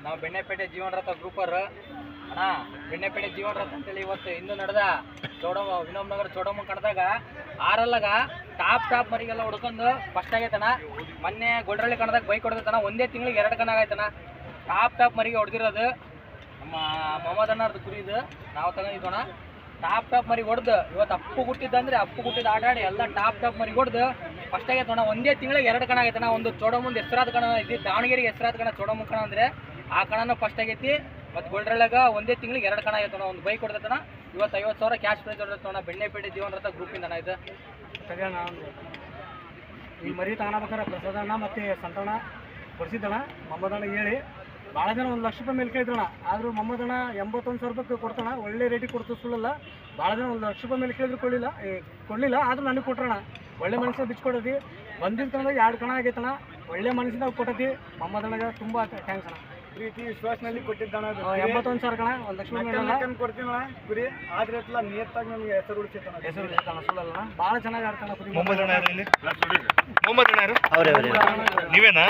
ನಾವು ಬೆಣ್ಣೆಪೇಟೆ ಜೀವನ ರಥ ಗ್ರೂಪರ್ ಅಣ್ಣ. ಬೆಣ್ಣೆಪೇಟೆ ಜೀವನ ರಥ ಅಂತೇಳಿ ಇವತ್ತು ಇಂದು ನಡೆದ ವಿನೋಬ್ ನಗರ ಚೋಡಮ್ಮ ಕಣದಾಗ ಆರಲ್ಲಾಗ ಟಾಪ್ ಮರಿಗೆಲ್ಲ ಹುಡ್ಕೊಂಡು ಫಸ್ಟ್ ಆಗೈತನ. ಮೊನ್ನೆ ಗೊಡ್ರಳ್ಳಿ ಕಣದಾಗ ಬೈಕ್ ಹೊಡೆದೈತನ. ಒಂದೇ ತಿಂಗಳಿಗೆ 2 ಕಣ ಆಗೈತನ. ಟಾಪ್ ಮರಿಗೆ ಹೊಡೆದಿರೋದು ನಮ್ಮ ಮೊಹಮ್ಮದ್ ಅಣ್ಣರ್ದು ಕುರಿ ಇದು. ನಾವು ತಗೊಂಡಿದ್ದೋಣ ಟಾಪ್ ಮರಿಗೆ ಹೊಡೆದು ಇವತ್ತು ಅಪ್ಪು ಹುಟ್ಟಿದ್ದಂದ್ರೆ ಅಪ್ಪು ಹುಟ್ಟಿದ ಆಟಾಡಿ ಎಲ್ಲ ಟಾಪ್ ಮರಿಗೆ ಹೊಡೆದು ಫಸ್ಟ್ ಆಗೈತೋಣ. ಒಂದೇ ತಿಂಗಳಿಗೆ 2 ಕಣ ಆಗೈತನ. ಒಂದು ಚೋಡಮ್ಮಂದು ಹೆಸರಾದ ಕಣ ಇದ್ದು ದಾವಣಗೆರೆಗೆ ಹೆಸರಾದ ಕಣ ಚೋಡಮ್ಮ ಕಣ ಅಂದರೆ ಆ ಕಣನೂ ಫಸ್ಟ್ ಆಗೈತಿ. ಮತ್ತು ಗೊಡ್ರಳ್ಳಿಯಾಗ ಒಂದೇ ತಿಂಗಳಿಗೆ 2 ಕಣ ಆಗೈತಣ. ಒಂದು ಬೈಕ್ ಹೊಡೆದತನ. ಇವತ್ತು 50,000 ಕ್ಯಾಶ್ ಪ್ರೈಸ್ ಹೊಡೆದತ್ತೋಣ ಬೆಣ್ಣೆಪೇಟೆ ಜೀವನ ರಥ ಗ್ರೂಪಿಂದ ಇದು. ಸರಿಯಣ್ಣ, ಈ ಮರಿ ತಗೊಳ್ಬೇಕಾರೆ ಪ್ರಸಾದಣ್ಣ ಮತ್ತು ಸಂತಣ್ಣ ಕೊಡಿಸಿದ್ದಣ್ಣ. ಮೊಹಮ್ಮದಣ್ಣ ಹೇಳಿ ಭಾಳ ಜನ 1 ಲಕ್ಷ ರೂಪಾಯಿ ಮೇಲೆ ಕೇಳಿದ್ರಣ್ಣ. ಆದರೂ ಮೊಹಮ್ಮದಣ್ಣ 81,000 ರೂಪಾಯಿ ಕೊಡ್ತಾಣ. ಒಳ್ಳೆ ರೇಟಿಗೆ ಕೊಡ್ತು, ಸುಳ್ಳಲ್ಲ. ಭಾಳ ಜನ 1 ಲಕ್ಷ ರೂಪಾಯಿ ಮೇಲೆ ಕೇಳಿದ್ರು ಕೊಡಲಿಲ್ಲ. ಆದರೂ ನನಗೆ ಕೊಟ್ರಣ. ಒಳ್ಳೆ ಮನಸ್ಸಿನ ಬಿಚ್ಕೊಡೋದಿ. ಬಂದಿದ್ದ ಕಣ 2 ಕಣ ಆಗೈತಣ. ಒಳ್ಳೆ ಮನಸ್ಸಿನಾಗ ಕೊಟ್ಟತಿ. ಮೊಹಮ್ಮದಣ್ಣಗೆ ತುಂಬ ಥ್ಯಾಂಕ್ಸ್ ಅಣ್ಣ. ಪ್ರೀತಿ ವಿಶ್ವಾಸನಲ್ಲಿ ಕೊಟ್ಟಿದ್ದಾನ. 81,000 ಕಣ, 1 ಲಕ್ಷ ರೂಪಾಯಿ ಕೊಡ್ತೀನಣ್ಣ ಕುರಿ. ಆದ್ರೆ ನಿಯತ್ತಾಗಿ ನಮಗೆ ಹೆಸರು ಉಳಿಸಿದ್ದಾನ. ಹೆಸರು ಉಳಿಸ್ತಾನ, ಸುಳ್ಳಲ್ಲ. ಭಾಳ ಚೆನ್ನಾಗಿ ಆಡ್ತಾನ ಕುರಿ. ಮೊಹಮ್ಮದ್ ಅಣ್ಣ ಯಾರು? ನೀವೇನಾ?